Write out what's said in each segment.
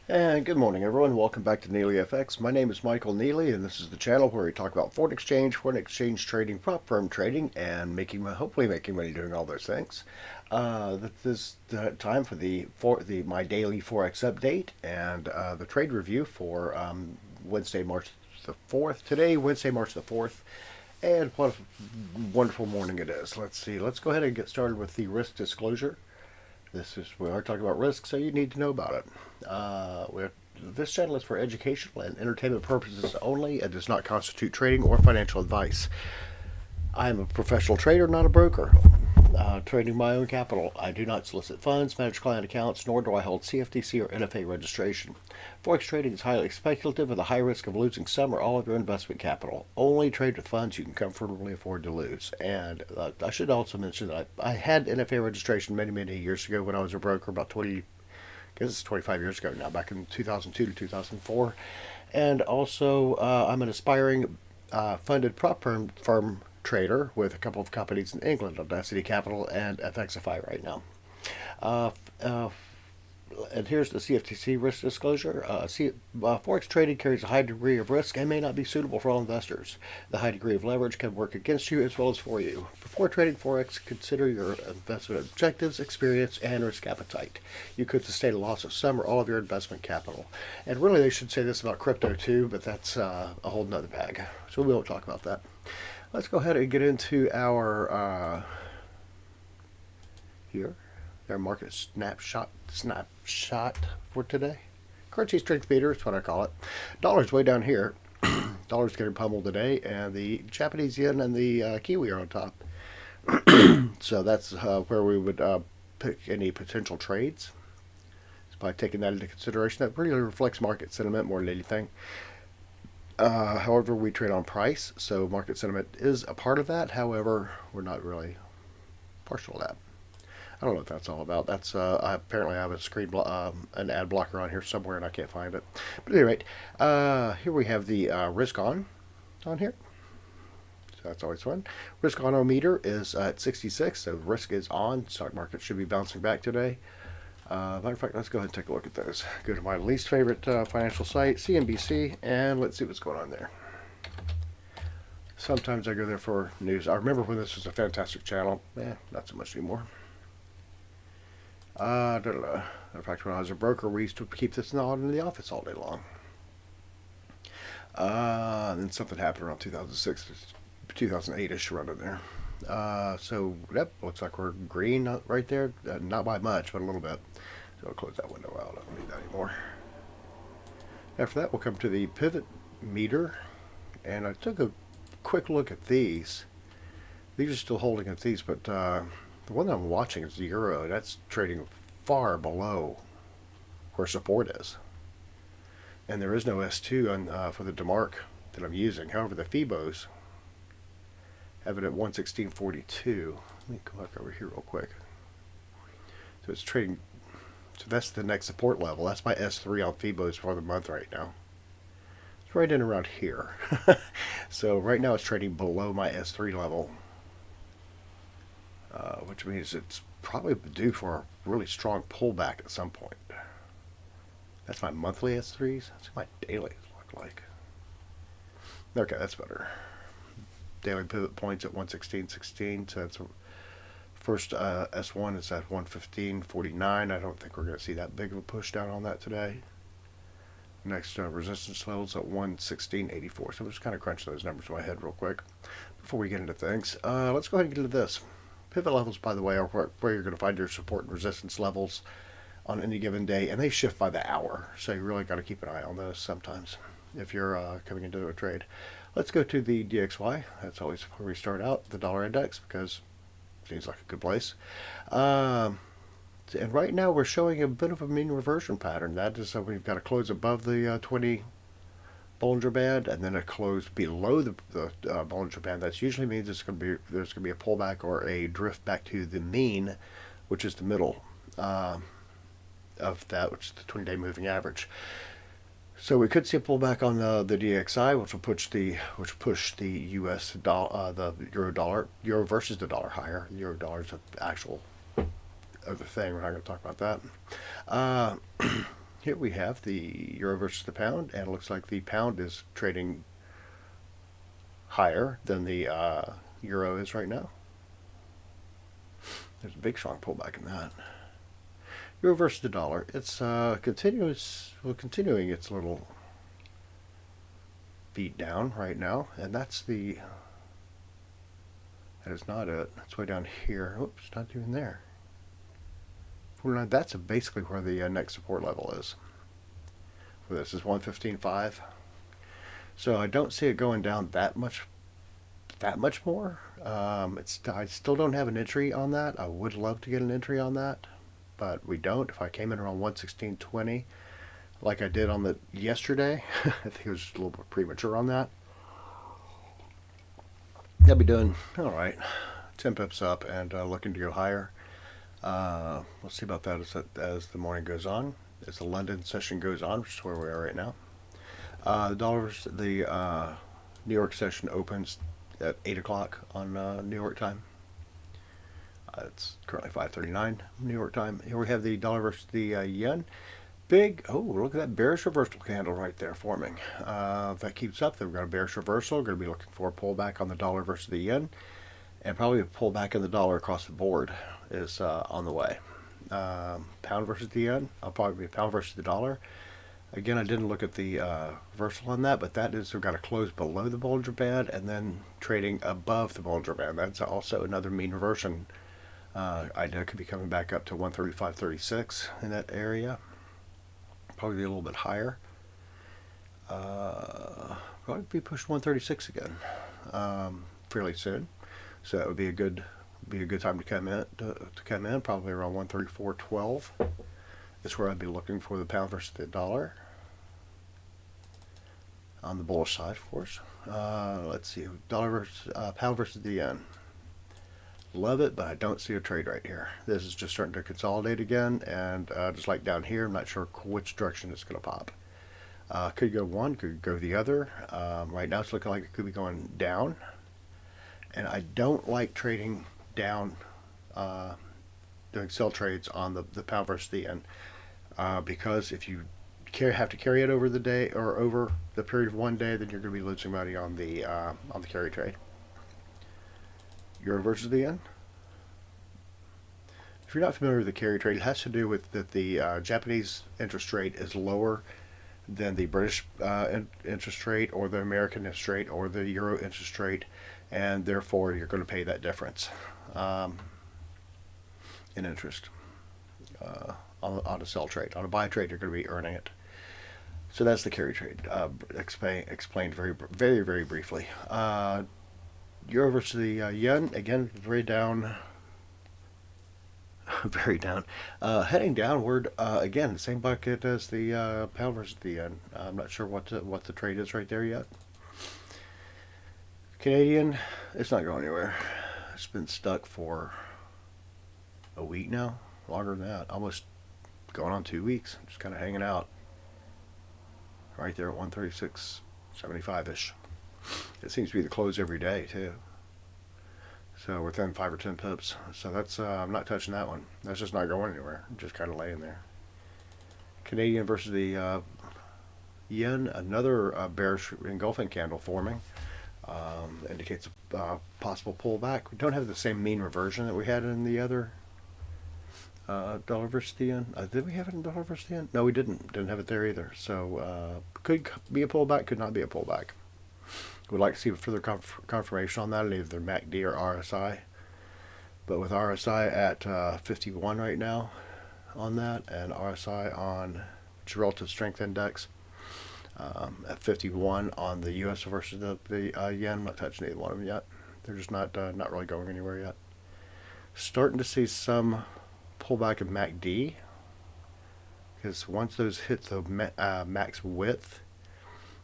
And good morning, everyone. Welcome back to NeelyFX. My name is Michael Neely, and this is the channel where we talk about foreign exchange trading, prop firm trading, and hopefully making money doing all those things. This is the time for my daily Forex update and the trade review for Wednesday, March the 4th. Today, Wednesday, March the 4th. And what a wonderful morning it is. Let's see. Let's go ahead and get started with the risk disclosure. We are talking about risk, so you need to know about it. This channel is for educational and entertainment purposes only and does not constitute trading or financial advice. I am a professional trader, not a broker. Trading my own capital. I do not solicit funds, manage client accounts, nor do I hold CFTC or NFA registration. Forex trading is highly speculative with a high risk of losing some or all of your investment capital. Only trade with funds you can comfortably afford to lose. And I should also mention that I had NFA registration many, many years ago when I was a broker, about 20, I guess it's 25 years ago now, back in 2002 to 2004. And also, I'm an aspiring funded prop firm trader with a couple of companies in England, Audacity Capital and FXify right now. Uh, uh, and here's the CFTC risk disclosure. Forex trading carries a high degree of risk and may not be suitable for all investors. The high degree of leverage can work against you as well as for you. Before trading Forex, consider your investment objectives, experience, and risk appetite. You could sustain a loss of some or all of your investment capital. And really, they should say this about crypto too, but that's a whole nother bag. So we won't talk about that. Let's go ahead and get into our here. Their market snapshot for today. Currency strength meter is what I call it. Dollar's way down here. Dollar's getting pummeled today, and the Japanese yen and the Kiwi are on top. So that's where we would pick any potential trades. So by taking that into consideration, that really reflects market sentiment more than anything. However, we trade on price, so market sentiment is a part of that. However, we're not really partial to that. I don't know what that's all about. That's I apparently have an ad blocker on here somewhere, and I can't find it. But at any rate, here we have the risk on here. So that's always fun. Risk on meter is at 66, so risk is on. Stock market should be bouncing back today. Matter of fact, let's go ahead and take a look at those. Go to my least favorite financial site, CNBC, and let's see what's going on there. Sometimes I go there for news. I remember when this was a fantastic channel. Not so much anymore. In fact, when I was a broker, we used to keep this on in the office all day long. And then something happened around 2006, 2008-ish, around in there. So, yep, looks like we're green right there. Not by much, but a little bit. So I'll close that window out. I don't need that anymore. After that, we'll come to the pivot meter. And I took a quick look at these. These are still holding at these, but the one that I'm watching is the euro. That's trading far below where support is. And there is no S2 for the DeMark that I'm using. However, the Fibos have it at 116.42. Let me come back over here real quick. So it's trading. So that's the next support level. That's my S3 on Fibos for the month right now. It's right in around here. So right now it's trading below my S3 level, which means it's probably due for a really strong pullback at some point. That's my monthly S3s. That's what my dailies look like. Okay, that's better. Daily pivot points at 116.16. So that's first S1 is at 115.49. I don't think we're going to see that big of a push down on that today. Next resistance levels at 116.84. So I'm just kind of crunching those numbers in my head real quick before we get into things. Let's go ahead and get into this. Pivot levels, by the way, are where you're going to find your support and resistance levels on any given day, and they shift by the hour. So you really got to keep an eye on those sometimes if you're coming into a trade. Let's go to the DXY. That's always where we start out, the dollar index, because it seems like a good place. And right now we're showing a bit of a mean reversion pattern. That is, we've got to close above the 20 Bollinger Band and then a close below the Bollinger Band. That usually means there's going to be a pullback or a drift back to the mean, which is the middle of that, which is the 20-day moving average. So we could see a pullback on the DXY, which will push the U.S. the euro versus the dollar higher. The euro dollar is an actual other thing. We're not going to talk about that. Here we have the euro versus the pound, and it looks like the pound is trading higher than the euro is right now. There's a big strong pullback in that. Euro versus the dollar, it's continuing its little beat down right now, and that is not it. It's way down here. Oops, not even there. That's basically where the next support level is. For this is 115.5. So I don't see it going down that much more. I still don't have an entry on that. I would love to get an entry on that, but we don't. If I came in around 116.20, like I did on the yesterday, I think it was a little bit premature on that. I'll be doing all right. 10 pips up and looking to go higher. We'll see about that as the morning goes on, as the London session goes on, which is where we are right now. The New York session opens at 8 o'clock on New York time. It's currently 5:39 New York time. Here we have the dollar versus the yen. Big, oh, look at that bearish reversal candle right there forming. If that keeps up, then we've got a bearish reversal. We're going to be looking for a pullback on the dollar versus the yen, and probably a pullback in the dollar across the board is on the way. Pound versus the yen, I'll probably be pound versus the dollar. Again, I didn't look at the reversal on that, but that is, we've got to close below the Bollinger Band and then trading above the Bollinger Band. That's also another mean reversion idea. Could be coming back up to 135.36 in that area. Probably be a little bit higher. Probably be pushed 136 again fairly soon. So that would be a good time to come in. Probably around 134.12 is where I'd be looking for the pound versus the dollar. On the bullish side, of course. Let's see, pound versus the yen. Love it, but I don't see a trade right here. This is just starting to consolidate again, and just like down here, I'm not sure which direction it's going to pop. Could go one, could go the other. Right now, it's looking like it could be going down, and I don't like trading down, doing sell trades on the pound versus the yen, because if you have to carry it over the day or over the period of one day, then you're going to be losing money on the carry trade. Euro versus the yen. If you're not familiar with the carry trade, it has to do with that the Japanese interest rate is lower than the British interest rate or the American interest rate or the Euro interest rate, and therefore you're going to pay that difference in interest on a sell trade. On a buy trade, you're going to be earning it. So that's the carry trade, explained very, very, very briefly. Euro versus the yen, again, very down, very down. Heading downward, again, the same bucket as the pound versus the yen. I'm not sure what the trade is right there yet. Canadian, it's not going anywhere. It's been stuck for a week now, longer than that, almost going on 2 weeks, just kind of hanging out right there at 136.75-ish. It seems to be the close every day too, so within 5 or 10 pips. So that's I'm not touching that one. That's just not going anywhere, just kind of laying there. Canadian versus the yen, another bearish engulfing candle forming, indicates a possible pullback. We don't have the same mean reversion that we had in the other dollar versus the yen. Did we have it in dollar versus the yen? No, we didn't have it there either. So could be a pullback, could not be a pullback. Would like to see further confirmation on that, either MACD or RSI. But with RSI at 51 right now on that, and RSI on relative strength index at 51 on the US versus the yen, I'm not touching either one of them yet. They're just not really going anywhere yet. Starting to see some pullback in MACD, because once those hit the max width,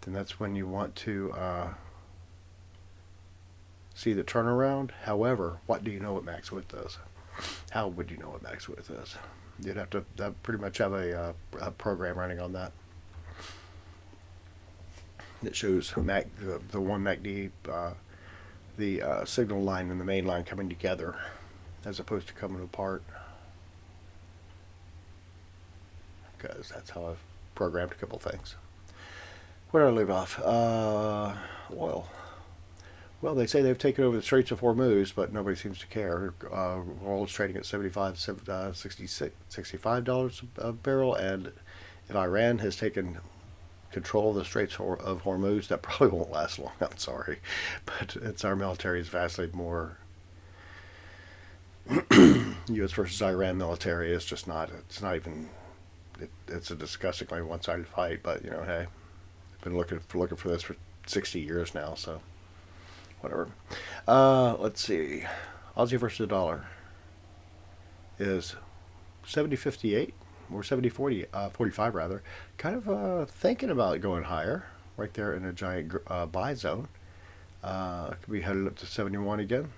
then that's when you want to see the turnaround. However, what do you know what max width is? How would you know what max width is? You'd have to pretty much have a program running on that that shows the one MACD, the signal line and the main line coming together as opposed to coming apart, because that's how I've programmed a couple things. Where did I leave off? Oil. Well, they say they've taken over the Straits of Hormuz, but nobody seems to care. Oil is trading at $65 a barrel, and if Iran has taken control of the Straits of Hormuz, that probably won't last long. I'm sorry, but our military is vastly more. U.S. versus Iran military is just not. It's not even. It's a disgustingly one-sided fight. But hey, I've been looking for this for 60 years now, so. Whatever. Let's see. Aussie versus the dollar is 70.58 or 70.45 rather. Kind of thinking about going higher. Right there in a giant buy zone. Could be headed up to 71 again.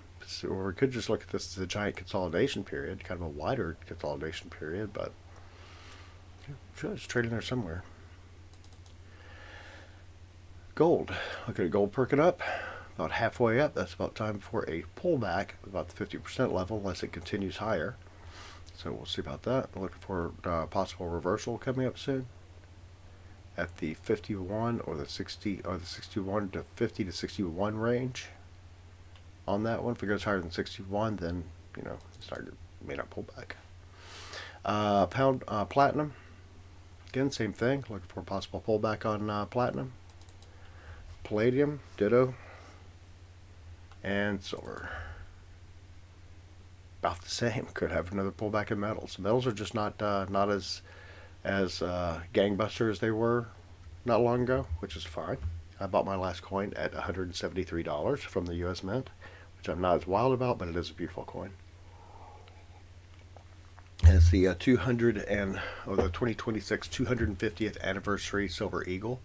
Or we could just look at this as a giant consolidation period, kind of a wider consolidation period, but it's trading there somewhere. Gold. Look at gold perking up. About halfway up. That's about time for a pullback, about the 50% level, unless it continues higher. So we'll see about that. We're looking for possible reversal coming up soon at the 51 or the 60 or the 61 to 50 to 61 range. On that one, if it goes higher than 61, then it's not may not pull back. Platinum. Again, same thing. Looking for a possible pullback on platinum. Palladium, ditto. And silver. About the same. Could have another pullback in metals. Metals are just not as gangbuster as they were not long ago, which is fine. I bought my last coin at $173 from the U.S. Mint, which I'm not as wild about, but it is a beautiful coin. And it's the the 2026 250th anniversary Silver Eagle.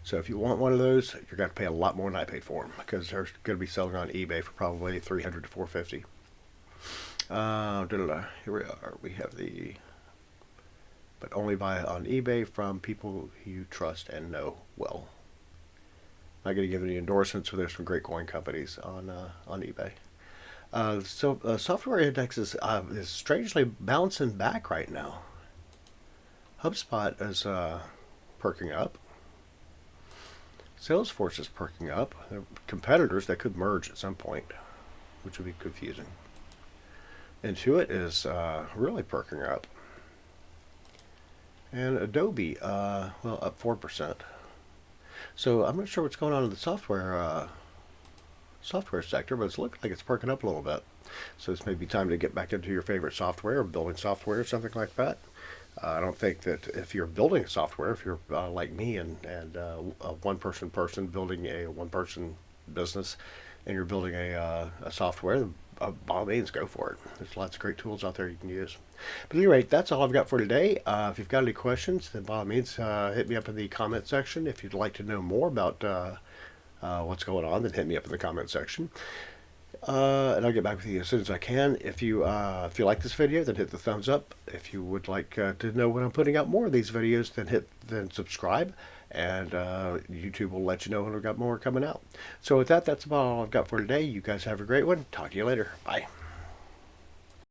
So if you want one of those, you're going to pay a lot more than I paid for them, because they're going to be selling on eBay for probably $300 to $450. Here we are. We have but only buy on eBay from people you trust and know well. I'm not going to give any endorsements, but there's some great coin companies on eBay. Software index is strangely bouncing back right now. HubSpot is perking up. Salesforce is perking up. They're competitors that could merge at some point, which would be confusing. Intuit is really perking up. And Adobe, up 4%. So I'm not sure what's going on in the software sector, but it's looking like it's perking up a little bit. So this may be time to get back into your favorite software, or building software or something like that. I don't think that if you're building software, if you're like me and a one-person building a one-person business, and you're building a software, by all means, go for it. There's lots of great tools out there you can use. But at any rate, that's all I've got for today. If you've got any questions, then by all means, hit me up in the comment section. If you'd like to know more about what's going on, then hit me up in the comment section. And I'll get back with you as soon as I can. If you like this video, then hit the thumbs up. If you would like to know when I'm putting out more of these videos, then subscribe, and YouTube will let you know when we've got more coming out. So with that, that's about all I've got for today. You guys have a great one. Talk to you later. Bye.